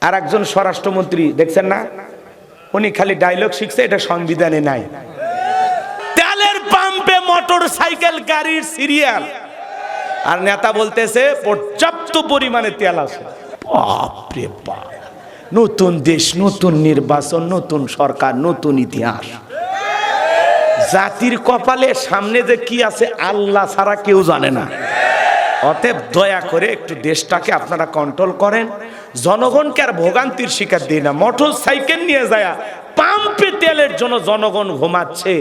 আর একজন স্বরাষ্ট্রমন্ত্রী দেখছেন না, উনি খালি ডায়লগ শিখছে, এটা সংবিধানে নাই। তেলের পাম্পে মোটর সাইকেল গাড়ির সিরিয়াল, আর নেতা বলতেছে পর্যাপ্ত পরিমাণে তেল আছে। বাপরে বাপ, নতুন দেশ, নতুন নির্বাচন, নতুন সরকার, নতুন ইতিহাস। জাতির কপালে সামনে যে কি আছে আল্লাহ ছাড়া কেউ জানে না। অতএব দয়া করে একটু দেশটাকে আপনারা কন্ট্রোল করেন, জনগণকে আর ভোগান্তির শিকার দিই না। মোটর সাইকেল নিয়ে যায় পাম্পে তেলের জন্য জনগণ ঘুমাচ্ছে,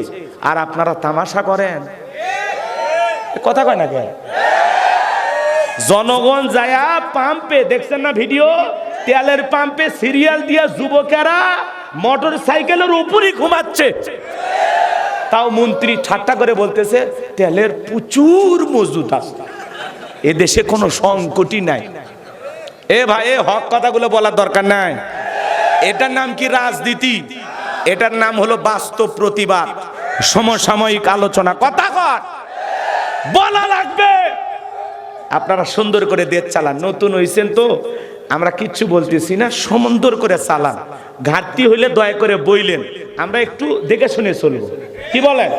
আর আপনারা তামাশা করেন। কথা কয় না কেন? জনগণ যায় পাম্পে, দেখছেন না ভিডিও, তেলের পাম্পে সিরিয়াল দিয়ে যুবকেরা মোটর সাইকেলের উপরই ঘুমাচ্ছে। তাও মন্ত্রী ঠাট্টা করে বলতেছে তেলের প্রচুর মজুদ আছে, এ দেশে কোনো সংকটই নাই। এ ভাই, এ হক কথাগুলো বলার দরকার নাই। এটার নাম কি রাজনীতি? এটার নাম হলো বাস্তব প্রতিবাদ, সমসাময়িক আলোচনা। কথা কর বলা লাগবে। আপনারা সুন্দর করে দেশ চালান, নতুন হইছেন তো আমরা কিচ্ছু বলতেছি না, সুন্দর করে চালান। ঘাটতি হইলে দয়া করে বইলেন, আমরা একটু দেখে শুনে চলবো। কি বলেন?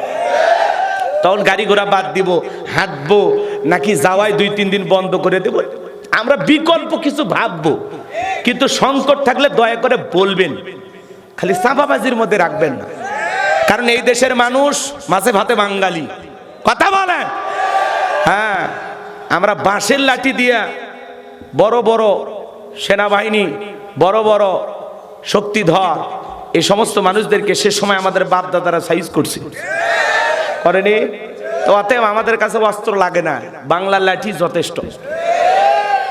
তখন গাড়ি ঘোড়া বাদ দিব, হাঁটবো নাকি যাওয়াই 2-3 দিন বন্ধ করে দেব, আমরা বিকল্প কিছু ভাববো। কিন্তু সংকট থাকলে দয়া করে বলবেন, খালি চাপাবাজির মধ্যে রাখবেন না। কারণ এই দেশের মানুষ মাছে ভাতে বাঙালি। কথা বলেন? হ্যাঁ, আমরা বাঁশের লাঠি দিয়া বড় বড় সেনাবাহিনী, বড় বড় শক্তিধর এই সমস্ত মানুষদেরকে সে সময় আমাদের বাপ দাদারা সাইজ করছে, করেনি? তো অতএব আমাদের কাছে অস্ত্র লাগে না, বাংলার লাঠি যথেষ্ট।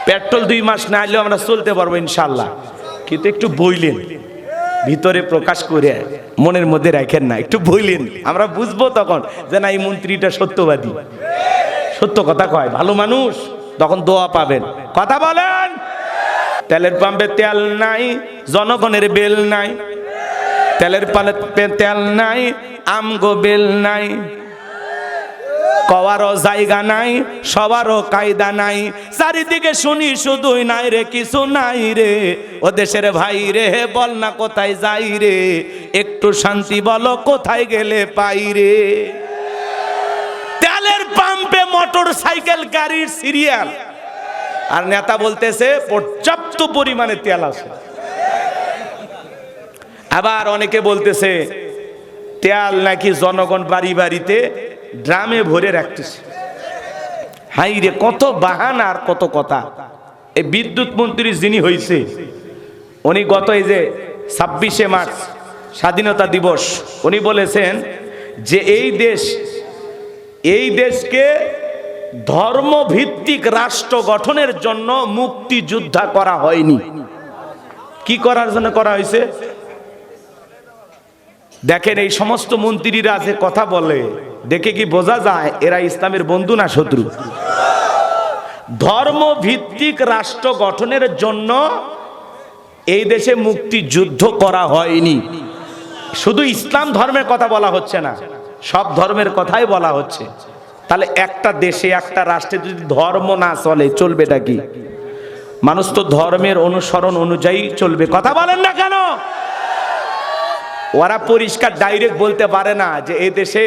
পেট্রোল 2 মাস না হলেও আমরা চলতে পারবো ইনশাল্লাহ। কিন্তু একটু বইলেন, ভিতরে প্রকাশ করে মনের মধ্যে রাখেন না, একটু বইলেন, আমরা বুঝবো তখন যে না এই মন্ত্রীটা সত্যবাদী, সত্য কথা কয়, ভালো মানুষ, তখন দোয়া পাবেন। কথা বলেন? তেলের পাম্পে তেল নাই, জনগণের বেল নাই। তেলের পাম্পে তেল নাই, আমগো বেল নাই। কওয়ারও জায়গা নাই, সবারও কায়দা নাই। চারিদিকে শুনি শুধুই নাই রে, কিছু নাই রে। ও দেশের ভাই রে, বল না কোথায় যাই রে, একটু শান্তি বলো কোথায় গেলে পাই রে। তেলের পাম্পে মোটর সাইকেল গাড়ির সিরিয়াল, আর নেতা বলতেছে পর্যাপ্ত পরিমাণে তেল আছে। আবার অনেকে বলতেছে তেল নাকি জনগণ বাড়ি বাড়িতে ড্রামে ভরে রাখতেছে। হাই রে, কত বাহানা আর কত কথা। এই বিদ্যুৎ মন্ত্রী যিনি হয়েছে, উনি গত এই যে 26শে মার্চ স্বাধীনতা দিবস, উনি বলেছেন যে এই দেশকে ধর্মভিত্তিক রাষ্ট্র গঠনের জন্য মুক্তিযুদ্ধ করা হয়নি। কি করার জন্য করা হয়েছে? দেখেন এই সমস্ত মন্ত্রীরা যে কথা বলে, দেখে কি বোঝা যায় এরা ইসলামের বন্ধু না শত্রু? ধর্মভিত্তিক রাষ্ট্র গঠনের জন্য এই দেশে মুক্তিযুদ্ধ করা হয়নি। শুধু ইসলাম ধর্মের কথা বলা হচ্ছে না, সব ধর্মের কথাই বলা হচ্ছে। তাহলে একটা দেশে, একটা রাষ্ট্রে যদি ধর্ম না চলে, চলবেটা কি? মানুষ তো ধর্মের অনুসরণ অনুযায়ী চলবে। কথা বলেন না কেন? ওরা পরিষ্কার ডাইরেক্ট বলতে পারে না যে এই দেশে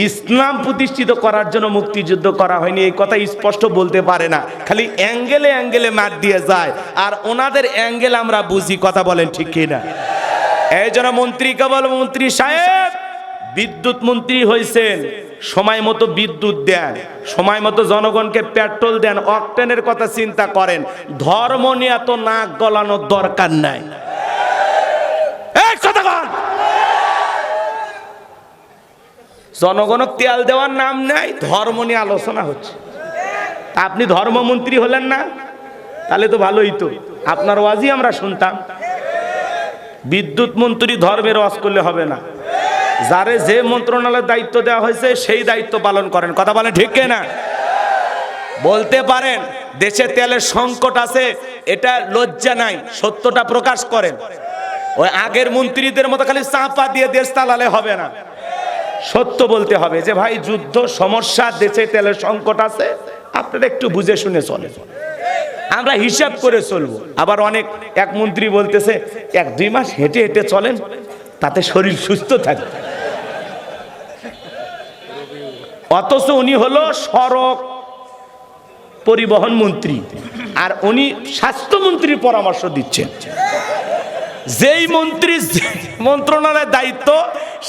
ইসলাম প্রতিষ্ঠিত করার জন্য মুক্তিযুদ্ধ করা হয়নি, এই কথা স্পষ্ট বলতে পারে না, খালি অ্যাঙ্গেলে অ্যাঙ্গেলে মার দিয়ে যায়। আর ওনাদের অ্যাঙ্গেল আমরা বুঝি। কথা বলেন ঠিক কিনা? এই জন্য মন্ত্রীকে বল, মন্ত্রী সাহেব বিদ্যুৎ মন্ত্রী হয়েছেন, সময় মতো বিদ্যুৎ দেন, সময় মতো জনগণকে পেট্রোল দেন, অকটেনের কথা চিন্তা করেন। ধর্ম নিয়ে তো নাক গলানোর দরকার নাই। জনগণকে তেল দেওয়ার নাম নাই, ধর্ম নিয়ে আলোচনা হচ্ছে। আপনি ধর্মমন্ত্রী হলেন না, তাহলে তো ভালোই তো, আপনার ওয়াজই আমরা শুনতাম। বিদ্যুৎ মন্ত্রী ধর্মের ওয়াজ করলে হবে না, যারে যে মন্ত্রণালয়ের দায়িত্ব দেওয়া হয়েছে সেই দায়িত্ব পালন করেন। কথা বলেন ঠিক না? বলতে পারেন দেশে তেলের সংকট আছে, এটা লজ্জা নাই, সত্যটা প্রকাশ করেন। ওই আগের মন্ত্রীদের মতো খালি চাপা দিয়ে দেশ চালালে হবে না, সত্য বলতে হবে যে ভাই যুদ্ধ সমস্যা, দেশে তেলের সংকট আছে, আপনারা একটু বুঝে শুনে চলে। আমরা হিসাব করে চলবো। আবার অনেক এক মন্ত্রী বলতেছে 1-2 মাস হেঁটে হেঁটে চলেন, তাতে শরীর সুস্থ থাকে। অথচ উনি হলো সড়ক পরিবহন মন্ত্রী, আর উনি স্বাস্থ্যমন্ত্রীর পরামর্শ দিচ্ছেন। যেই মন্ত্রী মন্ত্রণালয়ের দায়িত্ব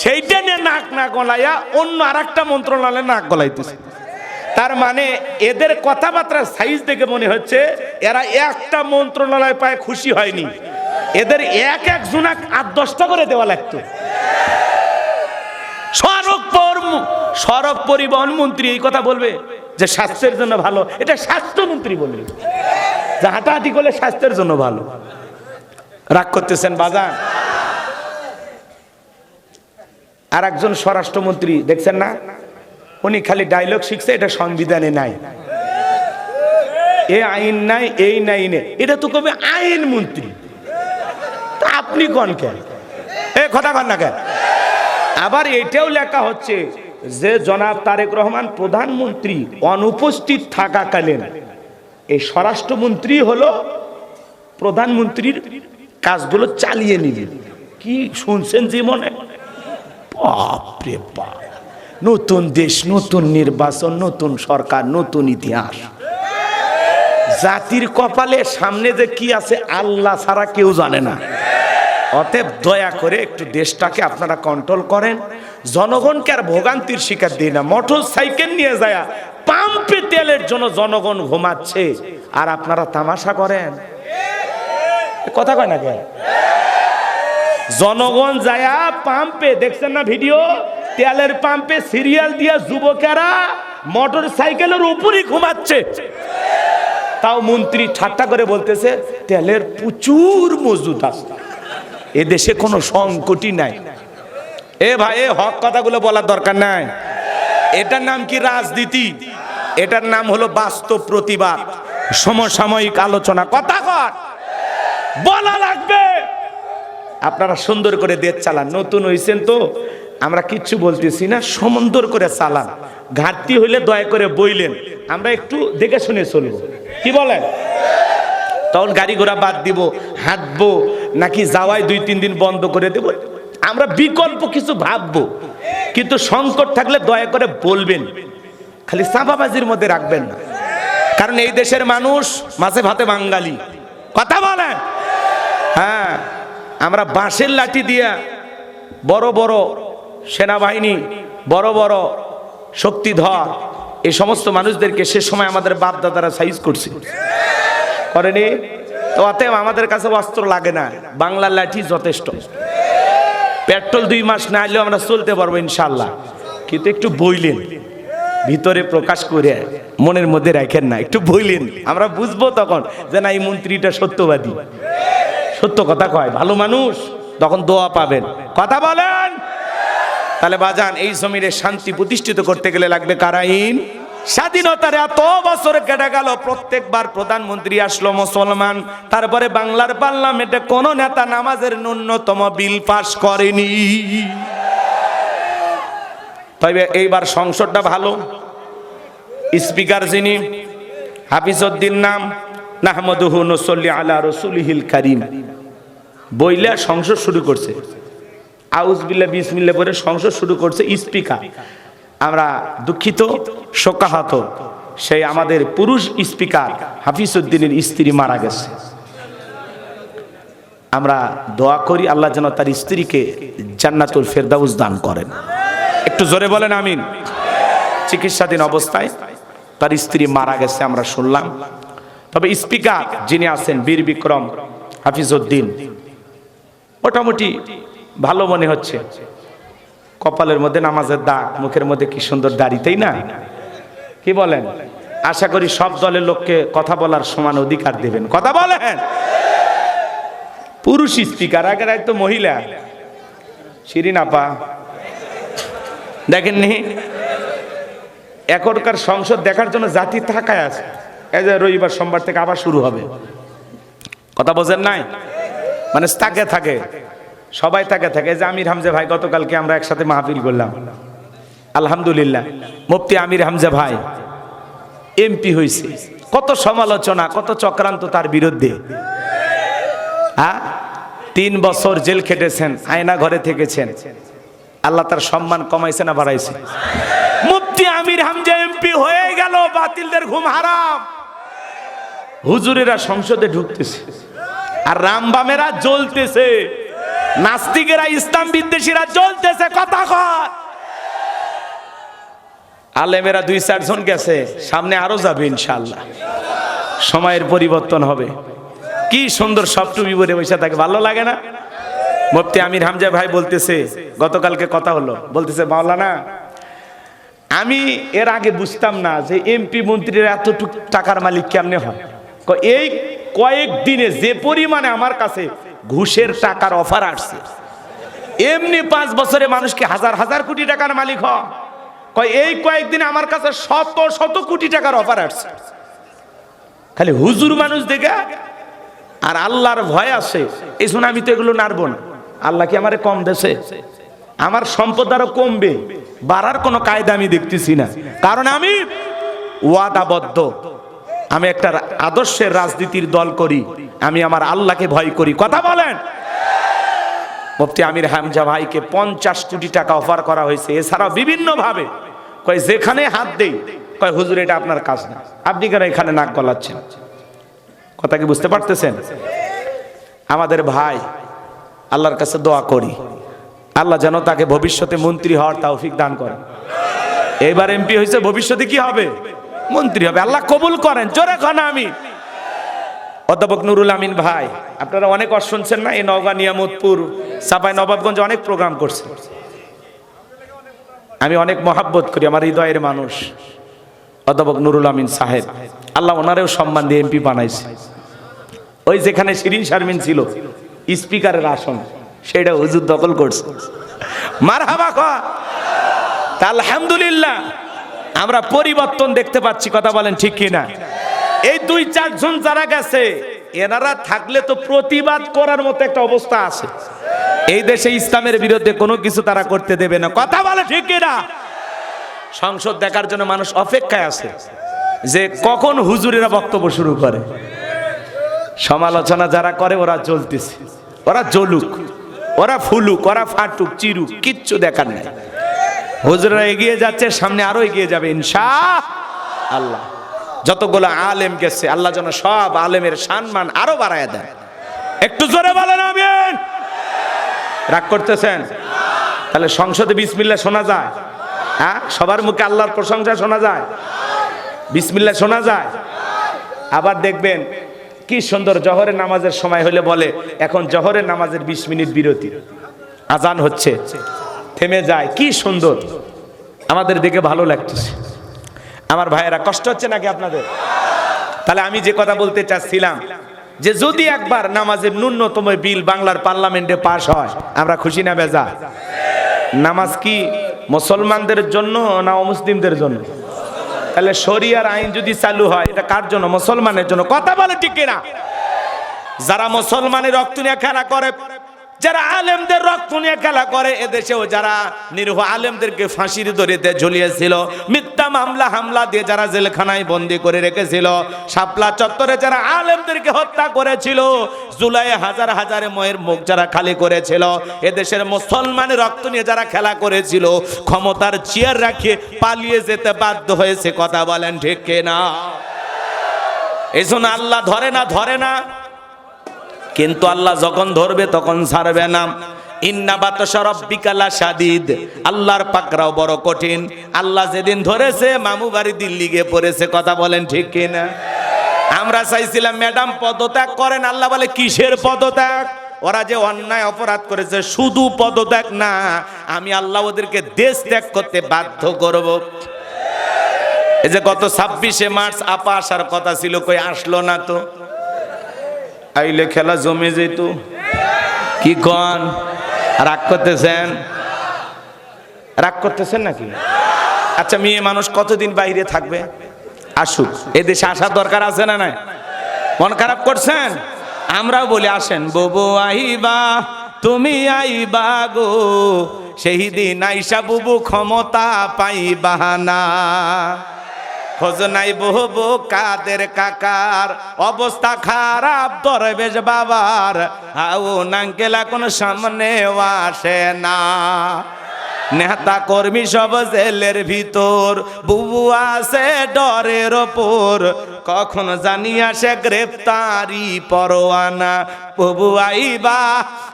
সেইটা নিয়ে নাক না গলাইয়া অন্য আরেকটা মন্ত্রণালয়ে নাক গলাইতেছে। তার মানে এদের কথাবার্তার সাইজ দেখে মনে হচ্ছে এরা একটা মন্ত্রণালয় পায় খুশি হয়নি, এদের এক জোনাক 8-10টা করে দেওয়া লাগতো। সড়ক পরিবহন মন্ত্রী এই কথা বলবে যে স্বাস্থ্যের জন্য ভালো, এটা স্বাস্থ্যমন্ত্রী বলবে যে হাঁটাহাঁটি করলে স্বাস্থ্যের জন্য ভালো। রাগ করতেছেন বাজান? আর একজন স্বরাষ্ট্রমন্ত্রী দেখছেন না, উনি খালি ডায়লগ শিখছে, এটা সংবিধানে নাই, এ আইন নাই, এই নাই নে, এটা তো কবে আইন মন্ত্রী। তা আপনি কোন কেন এ কথা কন না কেন? আবার এটাও লেখা হচ্ছে যে জনাব তারেক রহমান প্রধানমন্ত্রী অনুপস্থিত থাকাকালীন এই স্বরাষ্ট্রমন্ত্রী হলো প্রধানমন্ত্রীর কাজগুলো চালিয়ে নিলেন। কি শুনছেন জীবনে? বাপরে বাপ, নতুন দেশ, নতুন নির্বাচন, নতুন সরকার, নতুন ইতিহাস। জাতির কপালে সামনে যে কি আছে আল্লাহ ছাড়া কেউ জানে না। অতএব দয়া করে একটু দেশটাকে আপনারা কন্ট্রোল করেন, জনগণকে আর ভোগান্তির শিকার দিই না। মোটর সাইকেল নিয়ে যায় পাম্পে তেলের জন্য জনগণ ঘুমাচ্ছে, আর আপনারা তামাশা করেন। কথা কয় না কেন? জনগণ যায় পাম্পে, দেখছেন না ভিডিও, তেলের পাম্পে সিরিয়াল দিয়ে যুবকেরা মোটর সাইকেলের উপরই ঘুমাচ্ছে। তাও মন্ত্রী ঠাট্টা করে বলতেছে তেলের প্রচুর মজুদ আছে, এ দেশে কোনো সংকটই নাই। এ ভাই, এ হক কথাগুলো বলার দরকার নাই। এটার নাম কি রাজনীতি? এটার নাম হলো বাস্তব প্রতিবাদ, সমসাময়িক আলোচনা। কথা কর বলা লাগবে। আপনারা সুন্দর করে দেশ চালান, নতুন হইছেন তো আমরা কিচ্ছু বলতেছি না, সুন্দর করে চালান। ঘাটতি হইলে দয়া করে বইলেন, আমরা একটু দেখে শুনে চলবো। কি বলেন? তখন গাড়ি ঘোড়া বাদ দিব, হাঁটবো নাকি যাওয়াই 2-3 দিন বন্ধ করে দেব, আমরা বিকল্প কিছু ভাববো। কিন্তু সংকট থাকলে দয়া করে বলবেন, খালি চাপাবাজির মধ্যে রাখবেন না। কারণ এই দেশের মানুষ মাছে ভাতে বাঙালি। কথা বলেন? হ্যাঁ, আমরা বাঁশের লাঠি দিয়া বড় বড় সেনাবাহিনী, বড় বড় শক্তিধর এই সমস্ত মানুষদেরকে সে সময় আমাদের বাপ দাদারা সাইজ করছে, করেনি? তো অতএব আমাদের কাছে অস্ত্র লাগে না, বাংলার লাঠি যথেষ্ট। পেট্রোল 2 মাস না এলেও আমরা চলতে পারবো ইনশাল্লাহ। কিন্তু একটু বইলেন, ভিতরে প্রকাশ করে মনের মধ্যে রাখেন না, একটু বইলেন, আমরা বুঝবো তখন যে না এই মন্ত্রীটা সত্যবাদী, সত্য কথা কয়, ভালো মানুষ, তখন দোয়া পাবেন। কথা বলেন? তাহলে বাজান, এই জমিনে শান্তি প্রতিষ্ঠিত করতে গেলে লাগবে কার আইন? স্বাধীনতার এত বছর কেটে গেল, প্রত্যেকবার প্রধানমন্ত্রী আসলো মুসলমান, তারপরে বাংলার পার্লামেন্টে কোন নেতা নামাজের ন্যূনতম বিল পাস করেনি। তবে এইবার সংসদটা ভালো, স্পিকার যিনি হাফিজউদ্দিন নাম, নাহমাদুহু নুসাল্লি আলা রাসূলিহিল কারীম, বইলা সংসদ শুরু করছে। আউযুবিল্লাহ বিসমিল্লাহ বলে সংসদ শুরু করছে স্পিকার। আমরা দুঃখিত, শোকাহত, সেই আমাদের পুরুষ স্পিকার হাফিজউদ্দিনের স্ত্রী মারা গেছে। আমরা দোয়া করি আল্লাহ যেন তার স্ত্রীকে জান্নাতুল ফেরদাউস দান করেন। একটু জোরে বলেন আমিন। চিকিৎসাধীন অবস্থায় তার স্ত্রী মারা গেছে আমরা শুনলাম। তবে স্পিকার যিনি আছেন বীর বিক্রম হাফিজউদ্দিন, মোটামুটি ভালো মনে হচ্ছে। কপালের মধ্যে নামাজের দাগ, মুখের মধ্যে কি সুন্দর দাড়ি, তাই না? কি বলেন? আশা করি সব দলের লোককে কথা বলার সমান অধিকার দেবেন। কথা বলেন? পুরুষ স্পিকার, আগের তো মহিলা শিরিন আপা, দেখেননি? এখনকার সংসদ দেখার জন্য জাতি তাকায় আছে। এই যে রবিবার সোমবার থেকে আবার শুরু হবে, কথা বোঝেন নাই? মানে তাকে থাকে, সবাই তাকে থাকে। যে আমির হামজা ভাই, গতকালকে আমরা একসাথে মাহফিল করলাম, আলহামদুলিল্লাহ। মুফতি আমির হামজা ভাই এমপি হয়েছে, কত সমালোচনা, কত চক্রান্ত তার বিরুদ্ধে। হ্যাঁ, 3 বছর জেল খেটেছেন, আয়না ঘরে থেকেছেন। আল্লাহ তার সম্মান কমাইছে না বাড়াইছে? মুফতি আমির হামজা এমপি হয়ে গেল, বাতিলদের ঘুম হারাম। হুজুরেরা সংসদে ঢুকতেছে আর রামবামেরা জ্বলতেছে, নাস্তিকেরা ইসলাম বিদ্বেষীরা জ্বলতেছে। কথা কর। আলেমেরা 2-4 জন গেছে, সামনে আরো যাবে ইনশাআল্লাহ। সময়ের পরিবর্তন হবে। কি সুন্দর সব টুপি পরে বসে থাকে, ভালো লাগে না? মুফতি আমির হামজা ভাই বলতেছে, গতকালকে কথা হলো, বলতেছে মাওলানা আমি এর আগে বুঝতাম না যে এমপি মন্ত্রীরা এতটুকু টাকার মালিক কেমনে হয়। এই কয়েকদিনে যে পরিমাণে আমার কাছে ঘুষের টাকার অফার আসছে, এমনি 5 বছরে মানুষকে হাজার হাজার কোটি টাকার মালিক হয়। এই কয়েকদিনে আমার কাছে শত শত কোটি টাকার অফার আসছে। খালি হুজুর মানুষ দেখে আর আল্লাহর ভয় আছে, এই জন্য আমি তো এগুলো নাড়ব না। আল্লাহ কি আমারে কম দেশে? আমার সম্পদ আরো কমবে, বাড়ার কোনো কায়দা আমি দেখতেছি না। কারণ আমি ওয়াদাবদ্ধ, আমি একটা আদর্শের রাজনীতির দল করি, আমি আমার আল্লাহকে ভয় করি। কথা বলেন। মুফতি আমির হামজা ভাইকে 50 কোটি টাকা অফার করা হয়েছে। এছাড়াও বিভিন্ন ভাবে যেখানে হাত দেই হুজুর এটা আপনার কাজ না, আপনি কেন এখানে নাক গলাচ্ছেন? কথা কি বুঝতে পারতেছেন? আমাদের ভাই, আল্লাহর কাছে দোয়া করি আল্লাহ যেন তাকে ভবিষ্যতে মন্ত্রী হওয়ার তৌফিক দান করেন। এইবার এমপি হয়েছে, ভবিষ্যতে কি হবে? মন্ত্রী হবে। আল্লাহ কবুল করেন। জোরে খান আমি। অধ্যাপক নুরুল আমিন ভাই, আপনারা অনেক ওয়াজ শুনছেন না? এই নওগাঁ, নিয়ামতপুর, চাঁপাই নবাবগঞ্জে অনেক প্রোগ্রাম করছে। আমি অনেক মহাব্বত করি, আমার হৃদয়ের মানুষ অধ্যাপক নুরুল আমিন সাহেব। আল্লাহ ওনারেও সম্মান দিয়ে এমপি বানাইছে। ওই যেখানে শিরিন শারমিন ছিল স্পিকারের আসন, সেটা হুজুর দখল করছে। মারহাবা কর। তা আলহামদুলিল্লাহ আমরা পরিবর্তন দেখতে পাচ্ছি। কথা বলেন ঠিক কিনা? এই 2-4 জন যারা গেছে, এনারা থাকলে তো প্রতিবাদ করার মতো একটা অবস্থা আছে। এই দেশে ইসলামের বিরুদ্ধে কোনো কিছু তারা করতে দেবে না। কথা বলে ঠিক কিনা? সংসদ দেখার জন্য মানুষ অপেক্ষায় আছে যে কখন হুজুরেরা বক্তব্য শুরু করে। সমালোচনা যারা করে ওরা জ্বলতেছে, ওরা জ্বলুক, ওরা ফুলুক, ওরা ফাটুক, চিরুক, কিচ্ছু দেখার নাই। হুজুরেরা এগিয়ে যাচ্ছে, সামনে আরো এগিয়ে যাবে ইনশাআল্লাহ। যতগুলো আলেম গেছে, আল্লাহ যেন সব আলেমের সম্মান আরো বাড়ায় দেয়। একটু জোরে বলেন আমিন। রাগ করতেছেন? তাহলে সংসদে বিসমিল্লাহ শোনা যায়? হ্যাঁ, সবার মুখে আল্লাহর প্রশংসা শোনা যায়, বিসমিল্লাহ শোনা যায়। আবার দেখবেন কি সুন্দর, জহরের নামাজের সময় হলে বলে এখন জহরের নামাজের 20 মিনিট বিরতি, আজান হচ্ছে, থেমে যায়। কি সুন্দর, আমাদের দেখে ভালো লাগতেছে। আমার ভাইয়েরা, কষ্ট হচ্ছে নাকি আপনাদের? তাহলে আমি যে কথা বলতে চাচ্ছিলাম যে যদি একবার নামাজের ন্যূনতম বিল বাংলার পার্লামেন্টে পাশ হয়, আমরা খুশি না বেজা? নামাজ কি মুসলমানদের জন্য না অমুসলিমদের জন্য? তাহলে শরিয়ার আইন যদি চালু হয়, এটা কার জন্য? মুসলমানের জন্য। কথা বলে ঠিক কিনা? যারা মুসলমানের রক্ত নিয়ে খেলা করে, যারা আলেমদের রক্ত নিয়ে খেলা করে, এদেশেও যারা নিরীহ আলেমদেরকে ফাঁসির দড়িতে ঝুলিয়েছিল, মিথ্যা মামলা হামলা দিয়ে যারা জেলখানায় বন্দী করে রেখেছিল, শাপলা চত্বরে যারা আলেমদেরকে হত্যা করেছিল, জুলাইয়ে হাজার হাজার ময়ের মুখ যারা খালি করেছিল, এদেশের মুসলমানের রক্ত নিয়ে যারা খেলা করেছিল, ক্ষমতার চেয়ার রাখিয়ে পালিয়ে যেতে বাধ্য হয়েছে। কথা বলেন ঠিক কিনা? এই জন্য আল্লাহ ধরে না, কিন্তু আল্লাহ যখন ধরবে তখন ছাড়বে না। ইন্না বাতশা রাব্বিকা লাশাদীদ, আল্লাহর পাকড়াও বড় কঠিন। আল্লাহ যেদিন ধরেছে মামু বাড়ি দিল্লি গিয়ে পড়েছে। কথা বলেন ঠিক কিনা? আমরা চাইছিলাম ম্যাডাম পদত্যাগ করেন, আল্লাহ বলে কিসের পদত্যাগ? ওরা যে অন্যায় অপরাধ করেছে, শুধু পদত্যাগ না, আমি আল্লাহ ওদেরকে দেশ ত্যাগ করতে বাধ্য করব। এই যে গত 26শে মার্চ আপা আসার কথা ছিল, কই আসলো না তো? আইলে খেলা জমে যেত। কি কন? রাগ করতেছেন? রাগ করতেছেন নাকি? আচ্ছা, মেয়ে মানুষ কতদিন বাইরে থাকবে? আসুক, এদেশে আসার দরকার আছে না নাই? মন খারাপ করছেন? আমরাও বলি আসেন বুবু আইবা, তুমি আইবা গো, সেই দিন আইসা বুবু ক্ষমতা পাইবা না। খোঁজ নাই বহু কাদের কাকার, অবস্থা খারাপ দরবেশ বাবার, আউন আঙ্কেল এখন সামনে আসে না। নেতা কর্মী সব জেলের ভিতর, বুবু আছে ডরের ওপর, কখন জানি আসে গ্রেপ্তারি পরোয়ানা। বুবু আইবা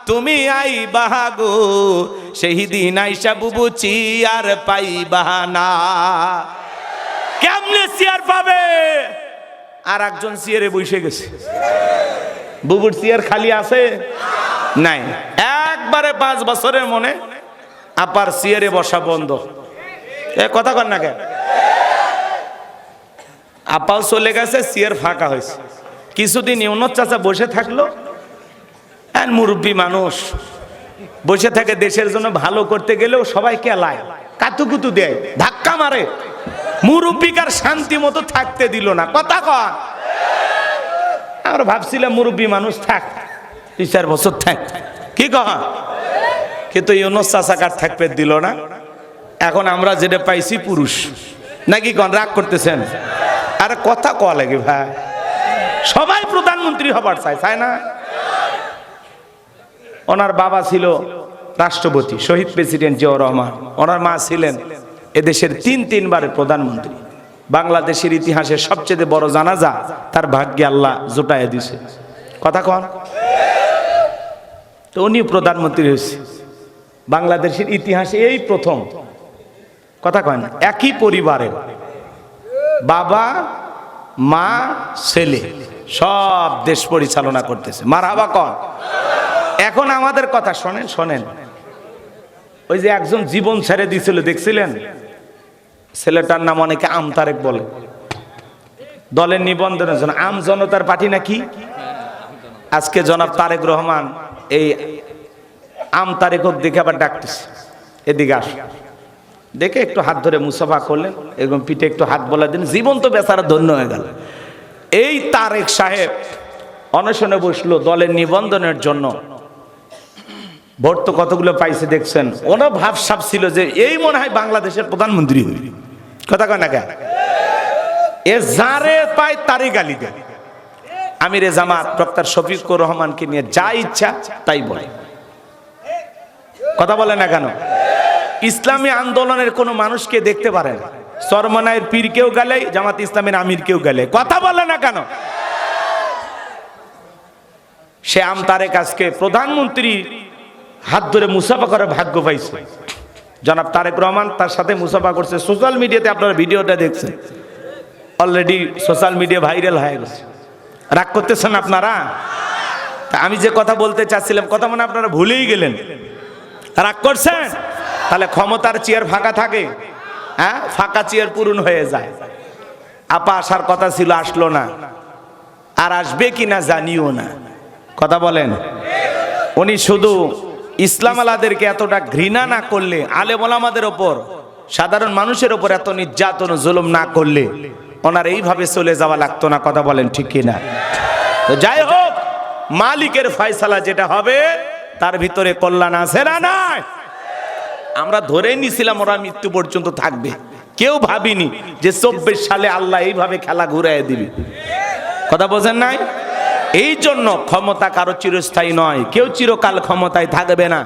তুমি আইবা গো, সেই দিন আইসা বুবু চিয়ার পাইবা না। কেমনে চেয়ার পাবে? আর একজন চেয়ারে বসে গেছে। বুবুর চেয়ার খালি আছে নাই। একবারে 5 বছরের মনে আপার চেয়ারে বসা বন্ধ। এ কথা কর না কেন? আপাও চলে গেছে, চেয়ার ফাঁকা হয়েছে। কিছুদিন ইউনুস চাচা বসে থাকলো। আর মুরব্বী মানুষ বসে থাকে, দেশের জন্য ভালো করতে গেলেও সবাই কেলায়, কাতুকুতু দেয়, ধাক্কা মারে। মুরব্বিকার শান্তি মতো থাকতে দিল না। কথা কর। আমরা ভাবছিলাম মুরব্বী মানুষ থাক, 2-4 বছর থাক, কি কহ? কিন্তু ইউনুস চাচা কার থাকতে দিল না। এখন আমরা যেটা পাইছি পুরুষ, নাকি কোন রাগ করতেছেন? আরে কথা কওয়া লাগে ভাই, সবাই প্রধানমন্ত্রী হবার চায় না? ওনার বাবা ছিল রাষ্ট্রপতি, শহীদ প্রেসিডেন্ট জিয়াউর রহমান। ওনার মা ছিলেন এদেশের 3-3বারের প্রধানমন্ত্রী। বাংলাদেশের ইতিহাসে সবচেয়ে বড় জানাজা তার ভাগ্যে আল্লাহ জোটাইয়া দিছে। কথা কন। তো উনি প্রধানমন্ত্রী হয়েছে বাংলাদেশের ইতিহাসে এই প্রথম। কথা কন। একই পরিবারের বাবা মা ছেলে সব দেশ পরিচালনা করতেছে। মারহাবা কন। এখন আমাদের কথা শোনেন। ওই যে একজন জীবন ছেড়ে দিয়েছিল, দেখছিলেন? ছেলেটার নাম অনেকে আমতারেক বলে। দলের নিবন্ধনের জন্য আম জনতার পার্টি নাকি। আজকে জনাব তারেক রহমান এই আমতারেক দেখে আবার ডাকতেছে, এদিকে আস। দেখে একটু হাত ধরে মুসাফা করলেন এবং পিঠে একটু হাত বলা দিন। জীবন তো বেচারা ধন্য হয়ে গেল। এই তারেক সাহেব অনশনে বসলো দলের নিবন্ধনের জন্য। ভোট তো কতগুলো পাইছে দেখছেন। ওনার ভাবসাব ছিল যে এই মনে হয় বাংলাদেশের প্রধানমন্ত্রী হইবে। কথা কয় না কেন? এ যারে পায় তারই গালি দেয়। আমিরে জামাত ডক্টর শফিকুর রহমানকে নিয়ে যা ইচ্ছা তাই বলে। কথা বলে না কেন? ইসলামী আন্দোলনের কোন মানুষকে দেখতে পারে না। চরমনায়ের পীরকেও গালে, জামাত ইসলামের আমিরকেও গালে। কথা বলে না কেন? সে আমতারেক আজকে প্রধানমন্ত্রী হাত ধরে মুসাফা করার ভাগ্য পাইছে। জনাব তারেক রহমান তার সাথে মুসাফা করছে। সোশ্যাল মিডিয়াতে আপনারা ভিডিওটা দেখছেন, অলরেডি সোশ্যাল মিডিয়া ভাইরাল হয়ে গেছে। রাগ করতেছেন আপনারা? আমি যে কথা বলতে চাচ্ছিলাম, কথা মানে আপনারা ভুলেই গেলেন। রাগ করছেন? তাহলে ক্ষমতার চেয়ার ফাঁকা থাকে, হ্যাঁ, ফাঁকা চেয়ার পূরণ হয়ে যায়। আপা আসার কথা ছিল, আসলো না। আর আসবে কিনা জানিও না। কথা বলেন। উনি শুধু ইসলাম আলাদেরকে এতটা ঘৃণা না করলে, আলেম ওলামাদের ওপর, সাধারণ মানুষের ওপর এত নির্যাতন জুলুম না করলে ওনার এইভাবে চলে যাওয়া লাগতো না। কথা বলেন ঠিক কিনা? তো যাই হোক, মালিকের ফয়সালা যেটা হবে তার ভিতরে কল্যাণ আছে না নাই? আমরা ধরে নিছিলাম ওরা মৃত্যু পর্যন্ত থাকবে। কেউ ভাবিনি যে 24 সালে আল্লাহ এইভাবে খেলা ঘুরাইয়া দিবে। কথা বোঝেন নাই? এই জন্য ক্ষমতা কারো চিরস্থায়ী নয়, কেউ চিরকাল ক্ষমতায় থাকবে না।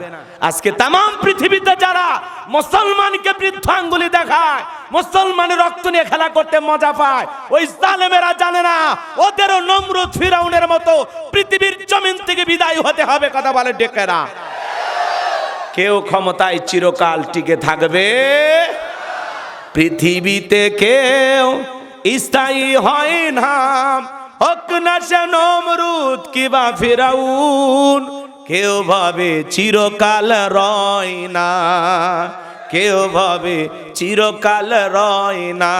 আজকে তাম পৃথিবীতে যারা মুসলমানকে বৃদ্ধ আঙ্গুলি দেখায়, মুসলমানের রক্ত নিয়ে খেলা করতে মজা পায়, ওই জালেমেরা জানে না ওদেরও নমরুদ ফিরাউনের মতো পৃথিবীর জমিন থেকে বিদায় হতে হবে। কথা বলে ডেকেরা। কেউ ক্ষমতায় চিরকাল টিকে থাকবে পৃথিবীতে, কেউ স্থায়ী হয় না। হোক না সে নমরুদ কিবা ফিরাউন, কেউ ভাবে চিরকাল রয় না, কেউ ভাবে চিরকাল রয় না।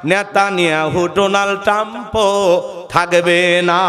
নেতানিয়াহু ডোনাল্ড ট্রাম্পও থাকবে না।